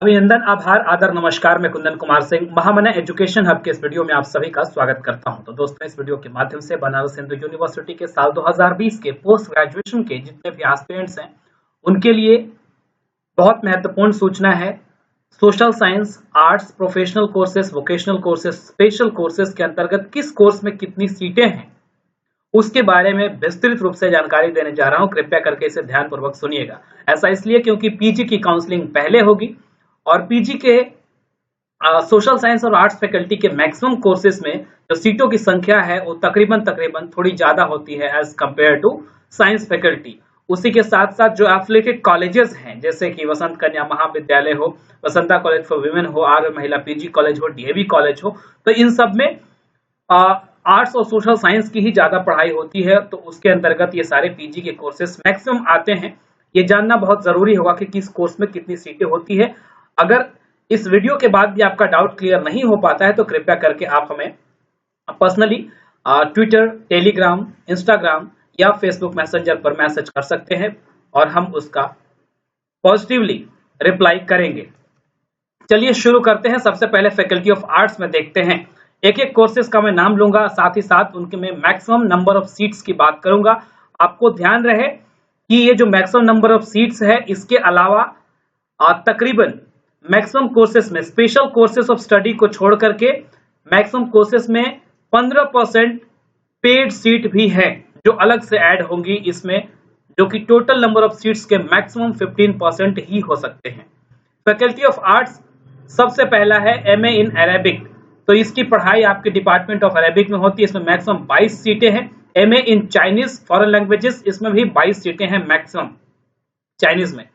अभिनंदन, आभार, आदर, नमस्कार। मैं कुंदन कुमार सिंह, महामना एजुकेशन हब के इस वीडियो में आप सभी का स्वागत करता हूं। तो दोस्तों, इस वीडियो के माध्यम से बनारस हिंदू यूनिवर्सिटी के साल 2020 के पोस्ट ग्रेजुएशन के जितने भी एस्पिरेंट्स हैं उनके लिए बहुत महत्वपूर्ण सूचना है। Social science, arts, professional courses, vocational courses, special courses के अंतर्गत किस कोर्स में कितनी सीटें हैं उसके बारे में विस्तृत रूप से जानकारी देने जा रहा हूं। कृपया करके इसे ध्यानपूर्वक सुनिएगा। ऐसा इसलिए क्योंकि पीजी की काउंसलिंग पहले होगी और पीजी के सोशल साइंस और आर्ट्स फैकल्टी के मैक्सिमम कोर्सेज में जो सीटों की संख्या है वो तकरीबन थोड़ी ज्यादा होती है as compare to science faculty. उसी के साथ साथ जो एफिलिएटेड कॉलेजेस हैं, जैसे कि वसंत कन्या महाविद्यालय हो, वसंता कॉलेज फॉर वुमेन हो, आर्य महिला पीजी कॉलेज हो, डीएवी कॉलेज हो, तो इन सब में आर्ट्स और सोशल साइंस की ही ज्यादा पढ़ाई होती है। तो उसके अंतर्गत ये सारे पीजी के कोर्सेज मैक्सिमम आते हैं। ये जानना बहुत जरूरी होगा कि किस कोर्स में कितनी सीटें होती है। अगर इस वीडियो के बाद भी आपका डाउट क्लियर नहीं हो पाता है तो कृपया करके आप हमें पर्सनली ट्विटर, टेलीग्राम, इंस्टाग्राम या फेसबुक मैसेंजर पर मैसेज कर सकते हैं और हम उसका पॉजिटिवली रिप्लाई करेंगे। चलिए शुरू करते हैं। सबसे पहले फैकल्टी ऑफ आर्ट्स में देखते हैं। एक एक कोर्सेज का मैं नाम लूंगा, साथ ही साथ उनके में मैक्सिमम नंबर ऑफ सीट्स की बात करूंगा। आपको ध्यान रहे कि ये जो मैक्सिमम नंबर ऑफ सीट्स है, इसके अलावा तकरीबन मैक्सिमम कोर्सेज में, स्पेशल कोर्सेज ऑफ स्टडी को छोड़ करके मैक्सिमम कोर्सेज में 15% पेड सीट भी है जो अलग से ऐड होंगी इसमें, जो कि टोटल नंबर ऑफ सीट्स के मैक्सिमम 15% ही हो सकते हैं। फैकल्टी ऑफ आर्ट्स सबसे पहला है एमए इन अरेबिक। तो इसकी पढ़ाई आपके डिपार्टमेंट ऑफ अरेबिक में होती है। इसमें मैक्सिमम 22 सीटें हैं। MA in Chinese foreign languages, इसमें भी 22 सीटें हैं मैक्सिमम चाइनीज में।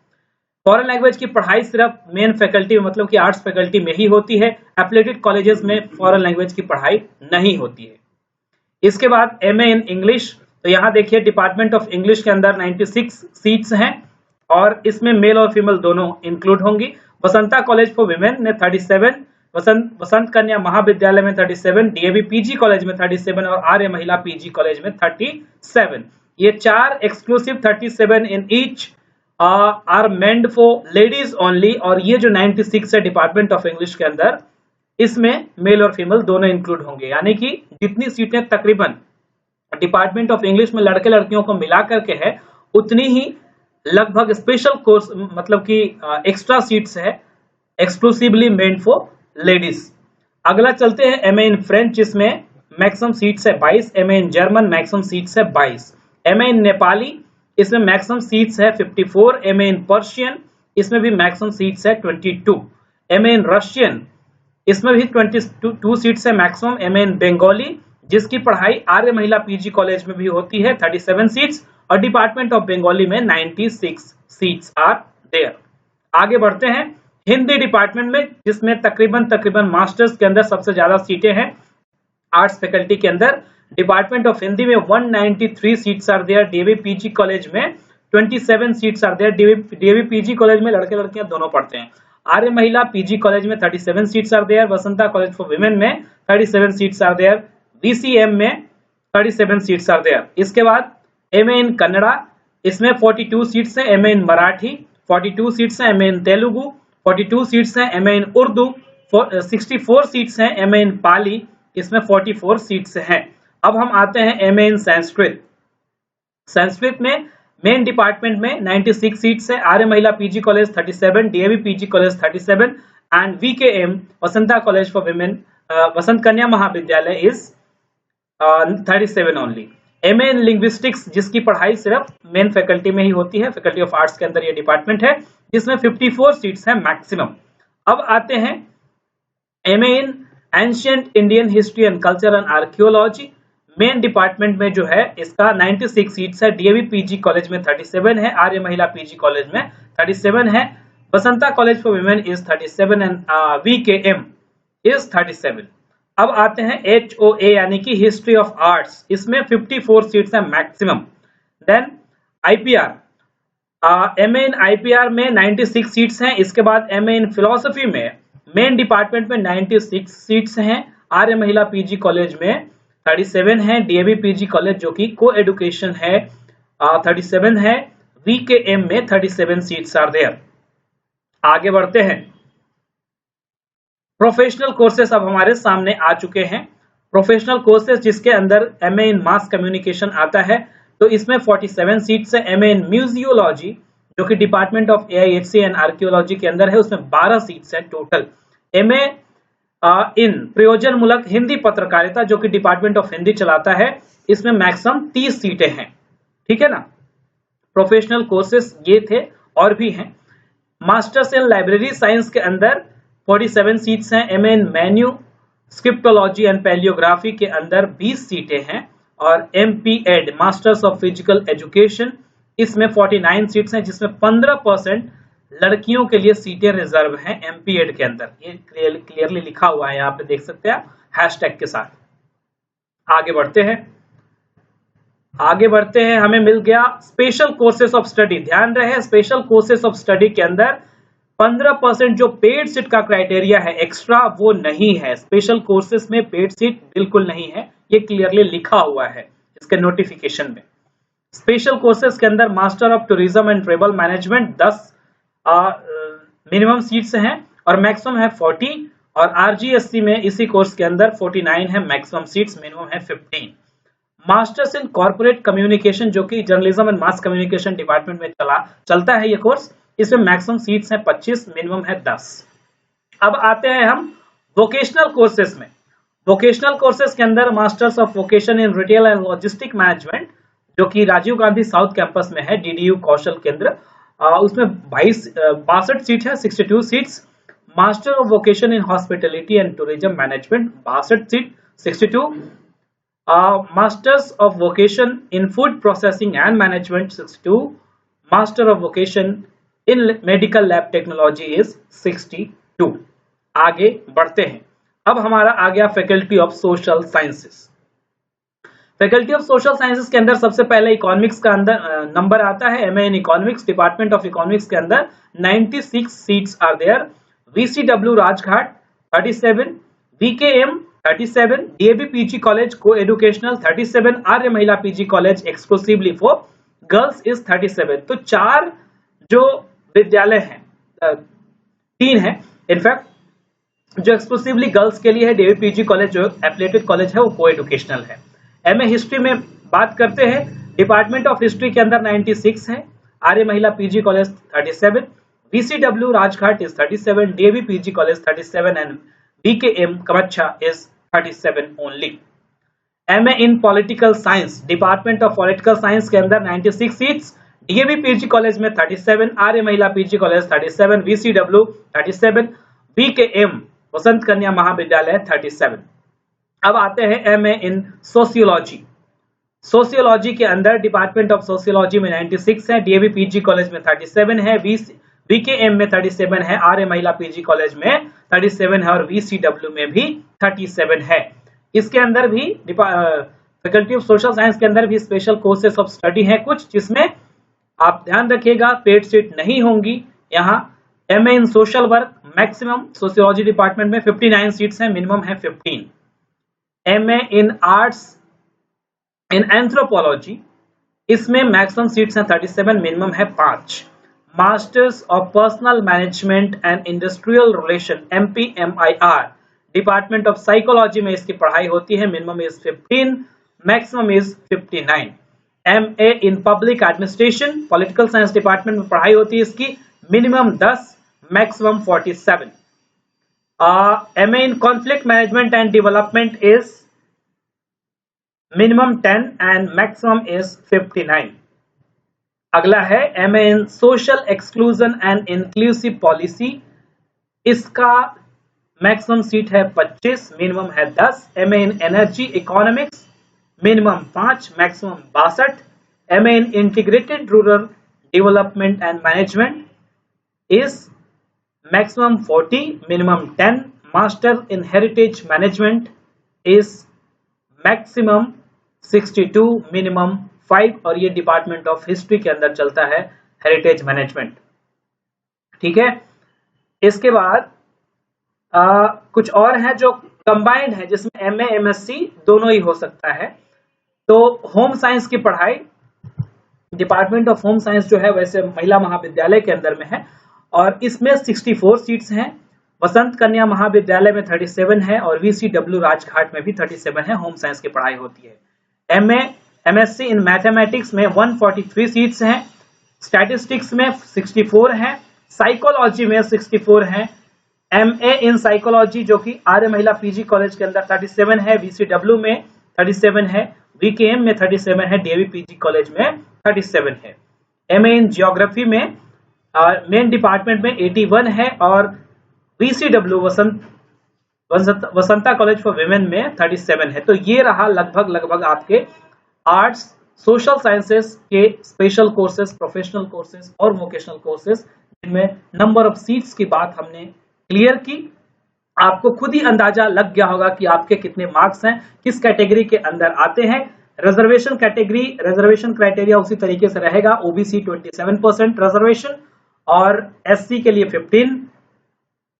फॉरेन लैंग्वेज की पढ़ाई सिर्फ मेन फैकल्टी में, मतलब कि आर्ट्स फैकल्टी में ही होती है। एफिलिएटेड कॉलेजेस में फॉरेन लैंग्वेज की पढ़ाई नहीं होती है। इसके बाद एमए इन इंग्लिश। तो यहाँ देखिए डिपार्टमेंट ऑफ इंग्लिश के अंदर 96 सीट्स हैं और इसमें मेल और फीमेल दोनों इंक्लूड होंगी। वसंता कॉलेज फॉर वुमेन में 37, वसंत कन्या महाविद्यालय में 37, डीएवी पीजी कॉलेज में 37 और आर्य महिला पीजी कॉलेज में 37। ये चार exclusive 37 in each are meant for ladies only. और ये जो 96 है डिपार्टमेंट ऑफ इंग्लिश के अंदर, इसमें मेल और फीमेल दोनों इंक्लूड होंगे। यानी कि जितनी सीटें तकरीबन डिपार्टमेंट ऑफ इंग्लिश में लड़के लड़कियों को मिला करके है, उतनी ही लगभग स्पेशल कोर्स, मतलब कि एक्स्ट्रा सीट्स है एक्सक्लूसिवली मेंट फॉर लेडीज। अगला चलते हैं एमए इन फ्रेंच। इसमें मैक्सिमम सीट्स है 22। MA in German maximum seats है 22। एमए इन नेपाली, इसमें मैक्सिमम सीट्स है 54। एमए इन पर्शियन, इसमें भी मैक्सिमम सीट्स है 22। एमए इन रशियन, इसमें भी 22 सीट्स है मैक्सिमम। एमए इन बंगाली, जिसकी पढ़ाई आर्य महिला पीजी कॉलेज में भी होती है, 37 सीट्स और डिपार्टमेंट ऑफ बंगाली में 96 सीट्स आर देयर। आगे बढ़ते हैं हिंदी डिपार्टमेंट में, जिसमें तकरीबन मास्टर्स के अंदर सबसे ज्यादा सीटें हैं आर्ट्स फैकल्टी के अंदर। डिपार्टमेंट ऑफ हिंदी में 193 seats are there. DAV PG college में 27 seats are there. DAV PG college में लड़के लड़कियां दोनों पढ़ते हैं। आर्य महिला पीजी कॉलेज में 37 seats are there. Vasanta college for women में 37 सीट्स आर देयर। वीसीएम में 37 सीट्स आर देयर। इसके बाद एमए इन कन्नड़ा, इसमें 42 सीट्स हैं। एमए इन मराठी 42 सीट्स हैं। एमए इन तेलुगु 42 सीट्स हैं। एमए इन उर्दू 64 सीट्स हैं। एमए इन पाली, इसमें 44 सीट्स हैं। अब हम आते हैं एमए इन संस्कृत। संस्कृत में मेन डिपार्टमेंट में 96 सीट्स है। Arya Mahila PG college 37, DAV PG college 37 and VKM Vasanta college for women, Vasant Kanya Mahavidyalaya is 37 only. MA in linguistics, जिसकी पढ़ाई सिर्फ मेन फैकल्टी में ही होती है, फैकल्टी ऑफ आर्ट्स के अंदर ये डिपार्टमेंट है, जिसमें 54 सीट्स है मैक्सिमम। अब आते हैं MA in ancient Indian history and culture and archaeology. Main department में जो है इसका 96 सीट्स है। डीएवी पीजी कॉलेज में 37 है। आर्य महिला पीजी कॉलेज में 37 है। Vasanta college for women is 37 and VKM is 37। अब आते हैं HOA यानी कि हिस्ट्री ऑफ आर्ट्स। इसमें 54 सीट्स है maximum. Then IPR, MA in IPR में 96 सीट्स हैं। इसके बाद एमए इन फिलोसफी में मेन डिपार्टमेंट में 96 सीट्स हैं। आर्य महिला पीजी कॉलेज में 37 है। डीएवी पीजी कॉलेज जो कि को एडुकेशन है 37 है। वीकेएम में 37 सीट्स आर देयर। आगे बढ़ते हैं। प्रोफेशनल कोर्सेस अब हमारे सामने आ चुके हैं। प्रोफेशनल कोर्सेस जिसके अंदर एमए इन मास कम्युनिकेशन आता है, तो इसमें 47 सीट्स है। एमए इन म्यूजियोलॉजी जो कि डिपार्टमेंट ऑफ एआईएचसी एंड आर्कियोलॉजी के अंदर है, उसमें 12 सीट्स है टोटल। एमए इन प्रयोजन मूलक हिंदी पत्रकारिता जो कि डिपार्टमेंट ऑफ हिंदी चलाता है, इसमें मैक्सिमम 30 सीटें हैं। ठीक है ना। प्रोफेशनल कोर्सेस ये थे और भी हैं। मास्टर्स इन लाइब्रेरी साइंस के अंदर 47 सीट्स हैं। MA in manuscriptology and palaeography के अंदर 20 सीटें हैं। और MPEd masters of physical education, इसमें 49 सीट्स हैं, जिसमें 15% लड़कियों के लिए सीटें रिजर्व हैं एमपीएड के अंदर। ये क्लियरली लिखा हुआ है, यहाँ पे देख सकते हैं हैशटैग के साथ। आगे बढ़ते हैं। हमें मिल गया स्पेशल कोर्सेस ऑफ स्टडी। ध्यान रहे, स्पेशल कोर्सेस ऑफ स्टडी के अंदर 15% जो पेड सीट का क्राइटेरिया है एक्स्ट्रा, वो नहीं है। स्पेशल कोर्सेस में पेड सीट बिल्कुल नहीं है, ये क्लियरली लिखा हुआ है इसके नोटिफिकेशन में। स्पेशल कोर्सेस के अंदर master of tourism and travel management 10 minimum seats हैं और मैक्सिमम है 40। और आरजीएससी में इसी कोर्स के अंदर 49 है मैक्सिमम सीट्स, मिनिमम है 15। मास्टर्स इन कॉर्पोरेट कम्युनिकेशन जो कि journalism and mass communication department में चलता है ये कोर्स, इसमें मैक्सिमम सीट्स हैं 25, मिनिमम है 10। अब आते हैं हम वोकेशनल कोर्सेस में। वोकेशनल कोर्सेस के अंदर masters of vocation in retail and logistic management जो कि राजीव गांधी साउथ कैंपस में है, डीडीयू कौशल केंद्र, उसमें 62 सीट है, 62 seats. Master of vocation in hospitality and tourism management 62 seat, 62। Masters of vocation in food processing and management 62। Master of vocation in medical lab technology is 62। आगे बढ़ते हैं। अब हमारा आ गया faculty of social sciences. Faculty of social sciences के अंदर सबसे पहले इकोनॉमिक्स का अंदर नंबर आता है। MA in economics, department of economics के अंदर 96 seats are there. VCW Rajghat 37, VKM 37, DAV PG college को educational 37, Arya Mahila PG college exclusively for girls is 37। तो 4 जो विद्यालय हैं, 3 है इनफैक्ट जो एक्सक्लूसिवली गर्ल्स के लिए है। डीएवी पीजी कॉलेज जो एफिलिएटेड कॉलेज है वो को एजुकेशनल है। एमए हिस्ट्री में बात करते हैं, डिपार्टमेंट ऑफ हिस्ट्री के अंदर 96 है, Arya Mahila PG college 37, VCW Rajghat is 37, DAV PG college 37 and VKM Kamachha is 37 only. MA in political science, department of political science के अंदर 96 सीट्स, डीएवी पीजी कॉलेज में 37, आर्य महिला पीजी कॉलेज 37, वीसीडब्ल्यू 37, वीकेएम वसंत कन्या महाविद्यालय 37। अब आते हैं एमए इन सोशियोलॉजी। सोशियोलॉजी के अंदर डिपार्टमेंट ऑफ सोशियोलॉजी में 96 है, डीएवी पीजी कॉलेज में 37 है, वीकेएम में 37 है, आर्य महिला पीजी कॉलेज में 37 है और वीसीडब्ल्यू में भी 37 है। इसके अंदर भी फैकल्टी ऑफ सोशल साइंस के अंदर भी स्पेशल कोर्सेस ऑफ स्टडी है कुछ, जिसमें आप ध्यान रखिएगा पेड सीट नहीं होंगी। यहाँ एमए इन social work maximum sociology department में 59 सीट्स हैं, मिनिमम है 15। MA in arts in anthropology, इसमें मैक्सिमम सीट्स हैं 37, मिनिमम है 5। Masters of personal management and industrial relation MPMIR, department of psychology में इसकी पढ़ाई होती है, minimum is 15, maximum is 59। MA in public administration, political science department में पढ़ाई होती है इसकी, minimum 10, maximum 47। MA in conflict management and development is minimum 10 and maximum is 59। अगला है MA in social exclusion and inclusive policy, इसका maximum seat है 25, minimum है 10। MA in energy economics, minimum 5, maximum 62। MA in integrated rural development and management is maximum 40, minimum 10. Master in heritage management is maximum 62, minimum 5 और ये department of history के अंदर चलता है heritage management. ठीक है, इसके बाद कुछ और है जो कंबाइंड है, जिसमें एमए एमएससी दोनों ही हो सकता है। तो होम साइंस की पढ़ाई डिपार्टमेंट ऑफ होम साइंस जो है वैसे महिला महाविद्यालय के अंदर में है और इसमें 64 सीट्स हैं। वसंत कन्या महाविद्यालय में 37 है और VCW राजघाट में भी 37 है, होम साइंस की पढ़ाई होती है। MSc इन मैथमेटिक्स में 143 सीट्स हैं, स्टैटिस्टिक्स में 64 हैं, साइकोलॉजी में 64 हैं, MA इन साइकोलॉजी जो कि आर्य महिला PG कॉलेज के अंदर 37 है, VCW में 37 है, VKM में 37 है, DAV PG कॉलेज में 37 है। MA इन जियोग्राफी में मेन डिपार्टमेंट में 81 है और VCW Vasanta college for women में 37 है। तो ये रहा लगभग आपके आर्ट्स, सोशल साइंसेस के स्पेशल कोर्सेज, प्रोफेशनल कोर्सेज और वोकेशनल कोर्सेज, जिनमें नंबर ऑफ सीट्स की बात हमने क्लियर की। आपको खुद ही अंदाजा लग गया होगा कि आपके कितने मार्क्स हैं, किस कैटेगरी के अंदर आते हैं। रिजर्वेशन कैटेगरी, रिजर्वेशन क्राइटेरिया उसी तरीके से रहेगा। OBC 27% रिजर्वेशन और SC के लिए 15,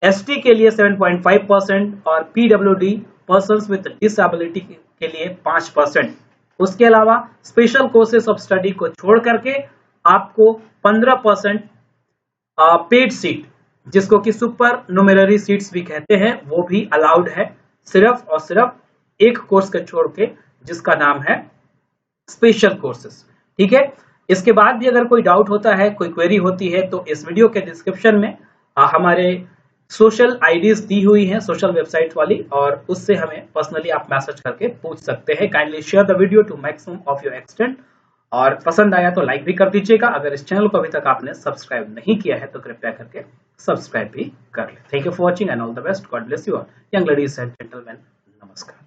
ST के लिए 7.5% और PWD पर्सन्स विद डिसेबिलिटी के लिए 5%। उसके अलावा स्पेशल कोर्सेज ऑफ स्टडी को छोड़ करके आपको 15% पेड सीट, जिसको कि सुपर न्यूमेररी सीट्स भी कहते हैं, वो भी अलाउड है, सिर्फ और सिर्फ एक कोर्स को छोड़ के, जिसका नाम है स्पेशल कोर्सेज। ठीक है, इसके बाद भी अगर कोई डाउट होता है, कोई क्वेरी होती है, तो इस वीडियो के डिस्क्रिप्शन में हमारे सोशल आईडीज दी हुई हैं, सोशल वेबसाइट वाली, और उससे हमें पर्सनली आप मैसेज करके पूछ सकते हैं। Kindly share the video to maximum of your extent, और पसंद आया तो लाइक भी कर दीजिएगा। अगर इस चैनल को अभी तक आपने सब्सक्राइब नहीं किया है तो कृपया करके सब्सक्राइब भी कर ले। Thank you for watching and all the best. God bless you all. Young ladies and gentleman, नमस्कार।